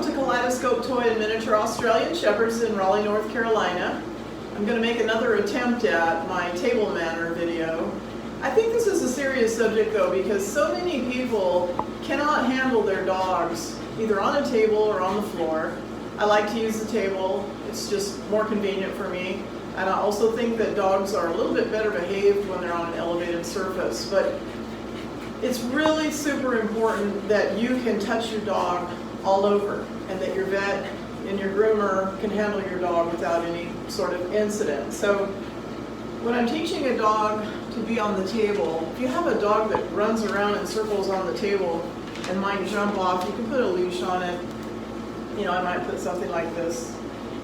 Welcome to Kaleidoscope Toy and Miniature Australian Shepherds in Raleigh, North Carolina. I'm going to make another attempt at my table manner video. I think this is a serious subject though, because so many people cannot handle their dogs either on a table or on the floor. I like to use the table. It's just more convenient for me. And I also think that dogs are a little bit better behaved when they're on an elevated surface. But it's really super important that you can touch your dog all over, and that your vet and your groomer can handle your dog without any sort of incident. So when I'm teaching a dog to be on the table, if you have a dog that runs around in circles on the table and might jump off, you can put a leash on it. You know, I might put something like this.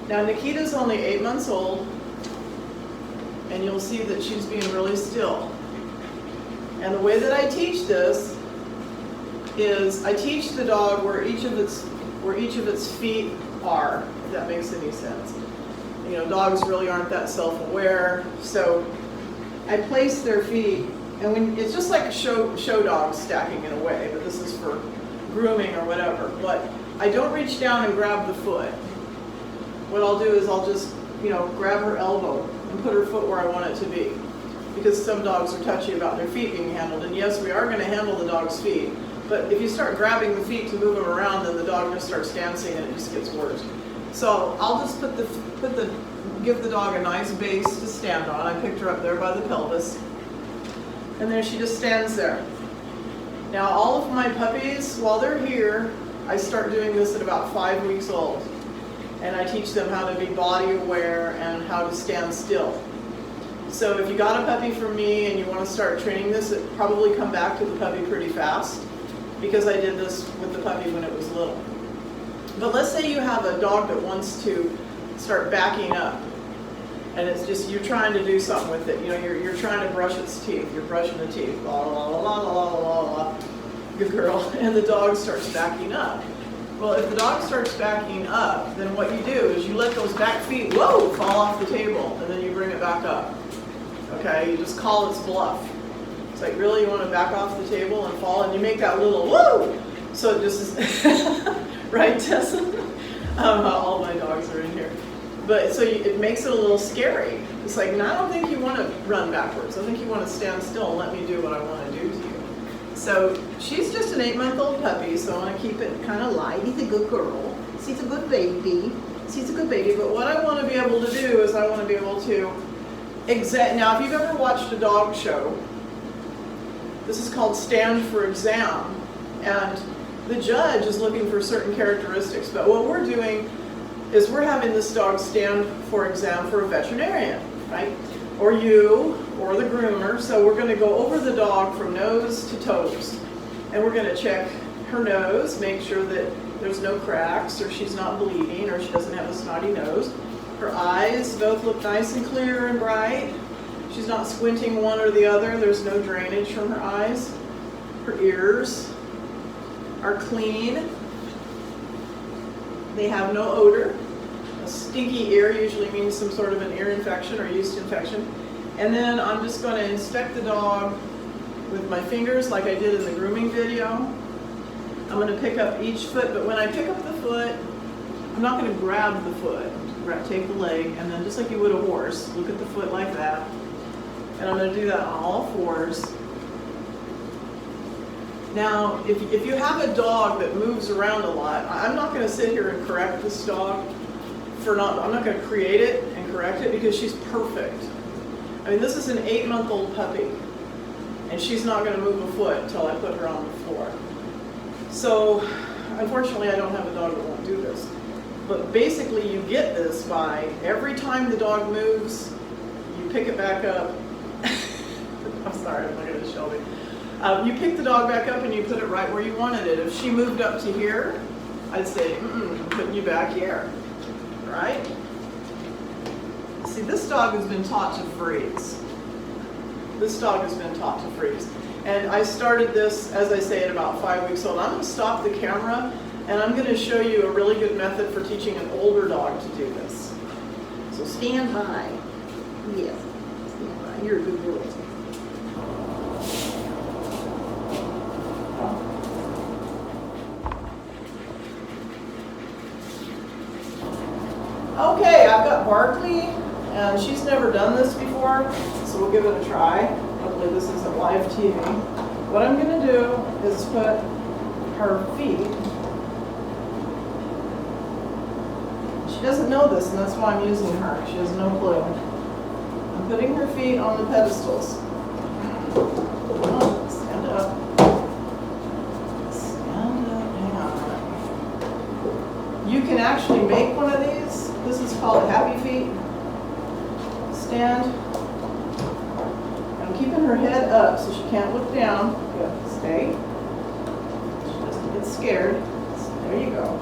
Now Nikita's only 8 months old, and you'll see that she's being really still. And the way that I teach this is I teach the dog where each of its feet are, if that makes any sense. You know, dogs really aren't that self-aware, so I place their feet, and when it's just like a show dog stacking in a way, but this is for grooming or whatever. But I don't reach down and grab the foot. What I'll do is I'll just, you know, grab her elbow and put her foot where I want it to be, because some dogs are touchy about their feet being handled, and yes, we are going to handle the dog's feet. But if you start grabbing the feet to move them around, then the dog just starts dancing and it just gets worse. So I'll just give the dog a nice base to stand on. I picked her up there by the pelvis, and there she just stands there. Now all of my puppies, while they're here, I start doing this at about 5 weeks old, and I teach them how to be body aware and how to stand still. So if you got a puppy from me and you want to start training this, it'll probably come back to the puppy pretty fast, because I did this with the puppy when it was little. But let's say you have a dog that wants to start backing up, and it's just, you're trying to do something with it. You know, you're trying to brush its teeth. You're brushing the teeth. La la la la la la la la. Good girl. And the dog starts backing up. Well, if the dog starts backing up, then what you do is you let those back feet, whoa, fall off the table, and then you bring it back up. Okay, you just call its bluff. It's like, really, you want to back off the table and fall, and you make that little woo! So it just is, right, Tessa? All my dogs are in here. But so it makes it a little scary. It's like, no, I don't think you want to run backwards. I think you want to stand still and let me do what I want to do to you. So she's just an 8-month-old puppy, so I want to keep it kind of light. He's a good girl. She's a good baby. She's a good baby. But what I want to be able to do is I want to be able to now, if you've ever watched a dog show, this is called Stand for Exam, and the judge is looking for certain characteristics. But what we're doing is we're having this dog stand for exam for a veterinarian, right? Or you, or the groomer. So we're going to go over the dog from nose to toes, and we're going to check her nose, make sure that there's no cracks, or she's not bleeding, or she doesn't have a snotty nose. Her eyes both look nice and clear and bright. She's not squinting one or the other. There's no drainage from her eyes. Her ears are clean. They have no odor. A stinky ear usually means some sort of an ear infection or yeast infection. And then I'm just going to inspect the dog with my fingers like I did in the grooming video. I'm going to pick up each foot, but when I pick up the foot, I'm not going to grab the foot. Take the leg, and then just like you would a horse, look at the foot like that. And I'm going to do that on all fours. Now, if you have a dog that moves around a lot, I'm not going to sit here and correct this dog I'm not going to create it and correct it, because she's perfect. I mean, this is an 8-month-old puppy, and she's not going to move a foot until I put her on the floor. So, unfortunately, I don't have a dog that won't do this. But basically, you get this by every time the dog moves, you pick it back up. I'm sorry, I'm looking at Shelby. You pick the dog back up and you put it right where you wanted it. If she moved up to here, I'd say, I'm putting you back here, right? See, this dog has been taught to freeze. This dog has been taught to freeze. And I started this, as I say, at about 5 weeks old. I'm going to stop the camera, and I'm going to show you a really good method for teaching an older dog to do this. So stand by. Yes, stand by. You're a good girl. Okay, I've got Barkley, and she's never done this before, so we'll give it a try. Hopefully this isn't live TV. What I'm going to do is put her feet. She doesn't know this, and that's why I'm using her. She has no clue. I'm putting her feet on the pedestals. Oh, stand up. Stand up. Hang on. You can actually make one of these. This is called Happy Feet. Stand. I'm keeping her head up so she can't look down. Good. Stay. She doesn't get scared. So there you go.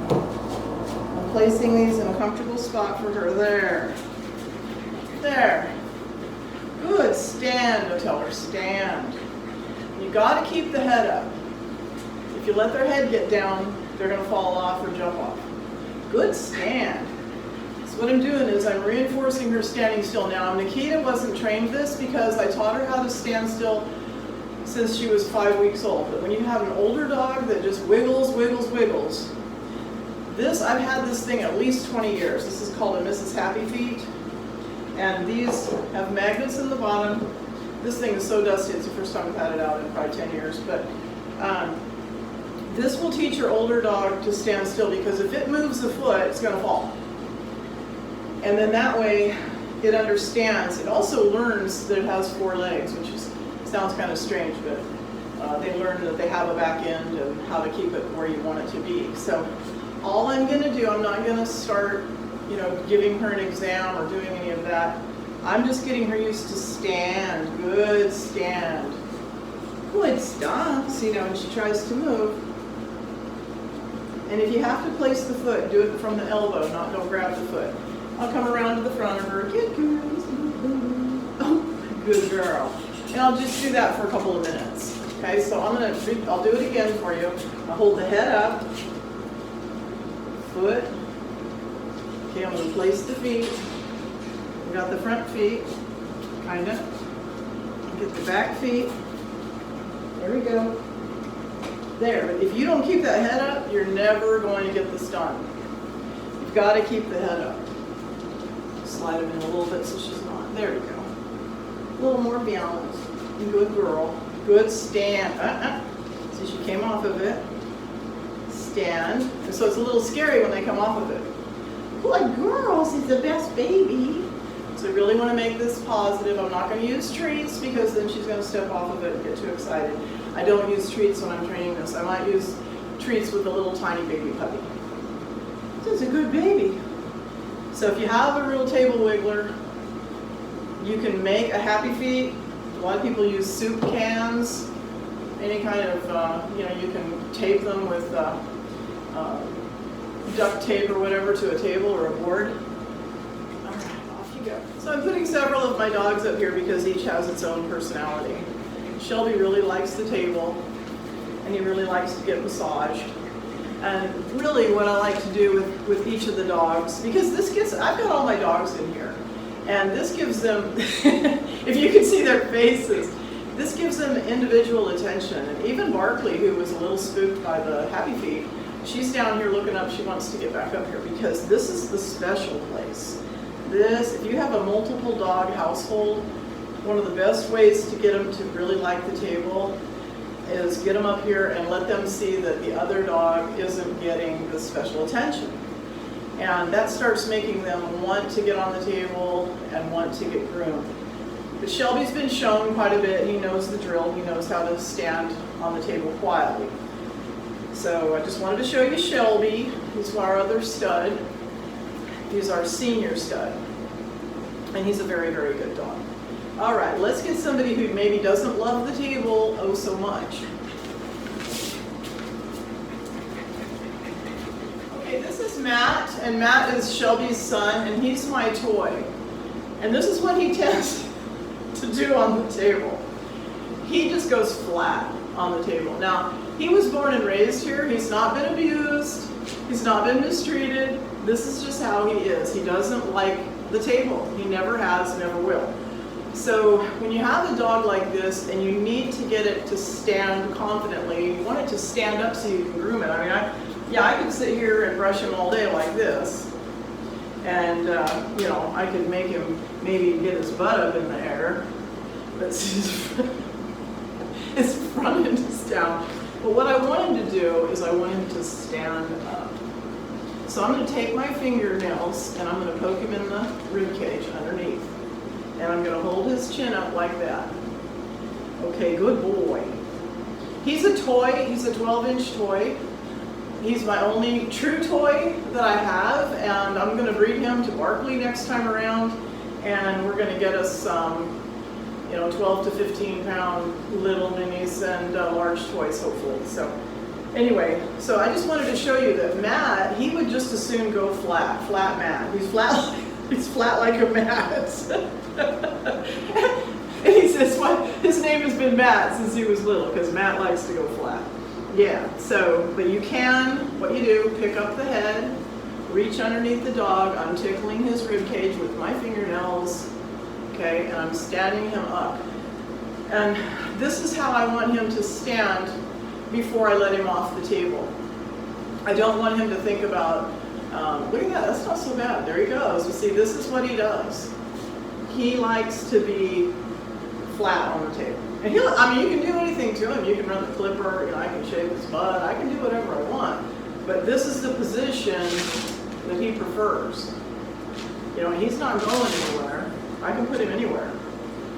I'm placing these in a comfortable spot for her. There. There. Good. Stand. I'll tell her stand. You got to keep the head up. If you let their head get down, they're going to fall off or jump off. Good. Stand. So what I'm doing is I'm reinforcing her standing still. Now, Nikita wasn't trained this because I taught her how to stand still since she was 5 weeks old. But when you have an older dog that just wiggles, wiggles, wiggles, I've had this thing at least 20 years. This is called a Mrs. Happy Feet. And these have magnets in the bottom. This thing is so dusty, it's the first time I've had it out in probably 10 years. But this will teach your older dog to stand still, because if it moves a foot, it's going to fall. And then that way it understands. It also learns that it has 4 legs, which sounds kind of strange, but they learn that they have a back end and how to keep it where you want it to be. So all I'm going to do, I'm not going to start giving her an exam or doing any of that. I'm just getting her used to stand. Good. Stand. Good stance, when she tries to move. And if you have to place the foot, do it from the elbow, don't grab the foot. I'll come around to the front of her. Good girl. Oh, good girl. And I'll just do that for a couple of minutes. Okay, so I'll do it again for you. I'll hold the head up. Foot. Okay, I'm going to place the feet. We got the front feet, kind of. Get the back feet. There we go. There, but if you don't keep that head up, you're never going to get this done. You've got to keep the head up. Slide them in a little bit so she's not. There we go. A little more balance. Good girl. Good. Stand. See, she came off of it. Stand. And so it's a little scary when they come off of it. Good girl, she's the best baby. So I really want to make this positive. I'm not going to use treats because then she's going to step off of it and get too excited. I don't use treats when I'm training this. I might use treats with a little tiny baby puppy. This is a good baby. So if you have a real table wiggler, you can make a Happy Feet. A lot of people use soup cans, any kind of, you can tape them with duct tape or whatever to a table or a board. All right, off you go. So I'm putting several of my dogs up here because each has its own personality. Shelby really likes the table, and he really likes to get massaged. And really what I like to do with each of the dogs, because I've got all my dogs in here, and this gives them, if you can see their faces, this gives them individual attention. And even Barkley, who was a little spooked by the Happy Feet, she's down here looking up. She wants to get back up here because this is the special place. If you have a multiple dog household, one of the best ways to get them to really like the table is get them up here and let them see that the other dog isn't getting the special attention. And that starts making them want to get on the table and want to get groomed. But Shelby's been shown quite a bit. He knows the drill. He knows how to stand on the table quietly. So I just wanted to show you Shelby. He's our other stud. He's our senior stud. And he's a very, very good dog. All right, let's get somebody who maybe doesn't love the table oh so much. Okay, this is Matt, and Matt is Shelby's son, and he's my toy. And this is what he tends to do on the table. He just goes flat on the table. Now, he was born and raised here. He's not been abused. He's not been mistreated. This is just how he is. He doesn't like the table. He never has, never will. So when you have a dog like this and you need to get it to stand confidently, you want it to stand up so you can groom it. I mean, Yeah, I could sit here and brush him all day like this. And, you know, I could make him maybe get his butt up in the air. But his front end is down. But what I want him to do is I want him to stand up. So I'm going to take my fingernails and I'm going to poke him in the rib cage underneath. And I'm going to hold his chin up like that. Okay, good boy. He's a toy. He's a 12-inch toy. He's my only true toy that I have, and I'm going to breed him to Barkley next time around, and we're going to get us some, you know, 12 to 15 pound little minis and large toys, hopefully. So anyway, so I just wanted to show you that Matt, he would just as soon go flat Matt. He's flat like a mat. And he says, what? His name has been Matt since he was little, because Matt likes to go flat. Yeah, so, but you can, what you do, pick up the head, reach underneath the dog, I'm tickling his rib cage with my fingernails, okay, and I'm standing him up. And this is how I want him to stand before I let him off the table. I don't want him to think about, look at that, that's not so bad, there he goes. You see, this is what he does. He likes to be flat on the table. And he'll, I mean, you can do anything to him. You can run the clipper, you know, I can shave his butt, I can do whatever I want. But this is the position that he prefers. You know, he's not going anywhere. I can put him anywhere.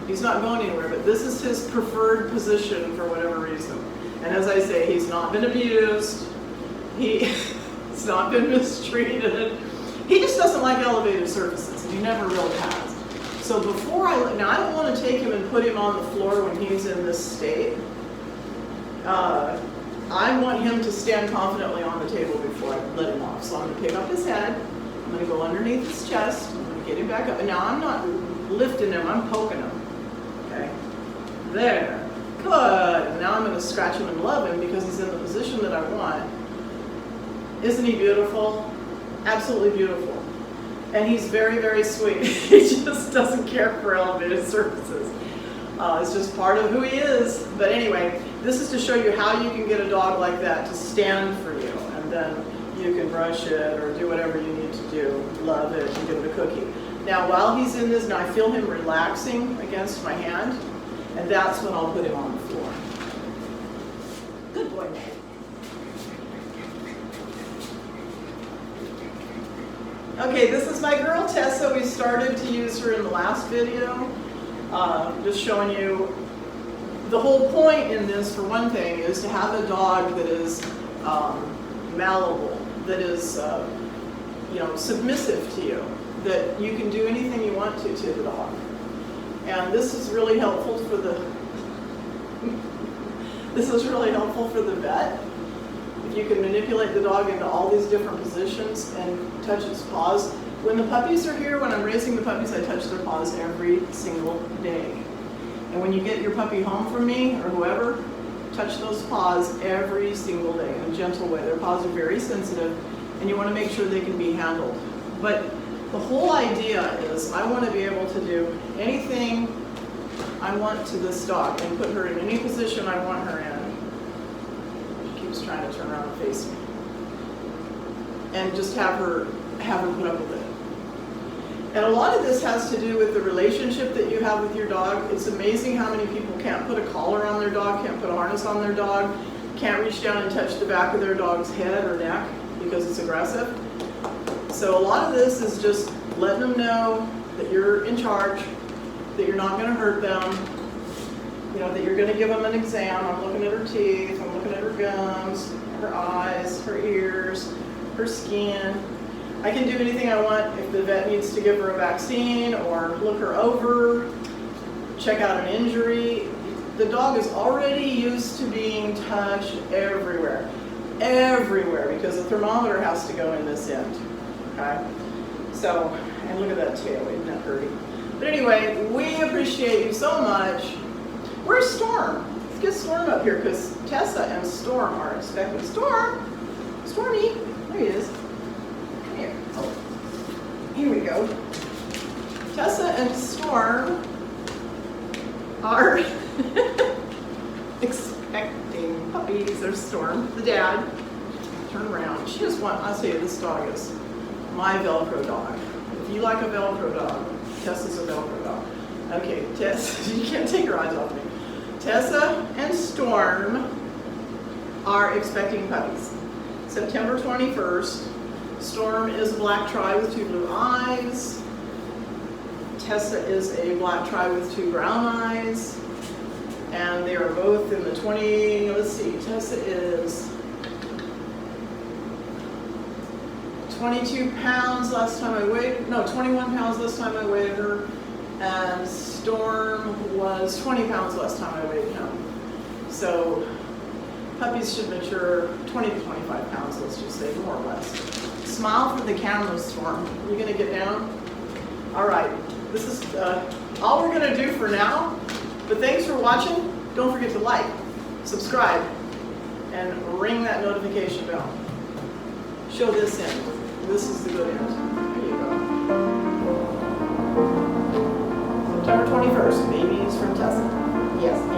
He's not going anywhere, but this is his preferred position for whatever reason. And as I say, he's not been abused. He's not been mistreated. He just doesn't like elevated surfaces, and he never really has. So before now I don't want to take him and put him on the floor when he's in this state. I want him to stand confidently on the table before I let him off. So I'm going to pick up his head, I'm going to go underneath his chest, I'm going to get him back up. And now I'm not lifting him, I'm poking him. Okay, there, good. And now I'm going to scratch him and love him because he's in the position that I want. Isn't he beautiful? Absolutely beautiful. And he's very, very sweet. He just doesn't care for elevated surfaces. It's just part of who he is. But anyway, this is to show you how you can get a dog like that to stand for you. And then you can brush it or do whatever you need to do. Love it and give it a cookie. Now while he's in this, now I feel him relaxing against my hand. And that's when I'll put him on the floor. Good boy, Nate. Okay, this is my girl Tessa. We started to use her in the last video. Just showing you the whole point in this, for one thing, is to have a dog that is malleable, that is you know, submissive to you, that you can do anything you want to the dog. And this is really helpful for the vet. You can manipulate the dog into all these different positions and touch its paws. When the puppies are here, when I'm raising the puppies, I touch their paws every single day. And when you get your puppy home from me, or whoever, touch those paws every single day in a gentle way. Their paws are very sensitive, and you want to make sure they can be handled. But the whole idea is I want to be able to do anything I want to this dog and put her in any position I want her in. Trying to turn around and face me, and just have her put up with it. And a lot of this has to do with the relationship that you have with your dog. It's amazing how many people can't put a collar on their dog, can't put a harness on their dog, can't reach down and touch the back of their dog's head or neck because it's aggressive. So a lot of this is just letting them know that you're in charge, that you're not going to hurt them, you know, that you're going to give them an exam. I'm looking at her teeth, I'm looking at her gums, her eyes, her ears, her skin. I can do anything I want. If the vet needs to give her a vaccine or look her over, check out an injury. The dog is already used to being touched everywhere. Everywhere, because the thermometer has to go in this end. Okay? So, and look at that tail, isn't that pretty? But anyway, we appreciate you so much. Where's Storm? Let's get Storm up here because Tessa and Storm are expecting. Storm! Stormy! There he is. Come here. Oh. Here we go. Tessa and Storm are expecting puppies. There's Storm, the dad. turn around. She is one, I'll tell you, this dog is my Velcro dog. If you like a Velcro dog, Tessa's a Velcro dog. Okay, Tess, you can't take your eyes off me. Tessa and Storm are expecting puppies. September 21st. Storm is a black tri with 2 blue eyes. Tessa is a black tri with 2 brown eyes. And they are both in the 20, let's see, Tessa is 22 pounds last time I weighed, no, 21 pounds last time I weighed her. And Storm was 20 pounds last time I weighed him. So puppies should mature 20 to 25 pounds, let's just say, more or less. Smile for the camera, Storm. Are you gonna get down? All right, this is all we're gonna do for now. But thanks for watching. Don't forget to like, subscribe, and ring that notification bell. Show this end. This is the good end. There you go. September 21st, babies from Tessa. Yes.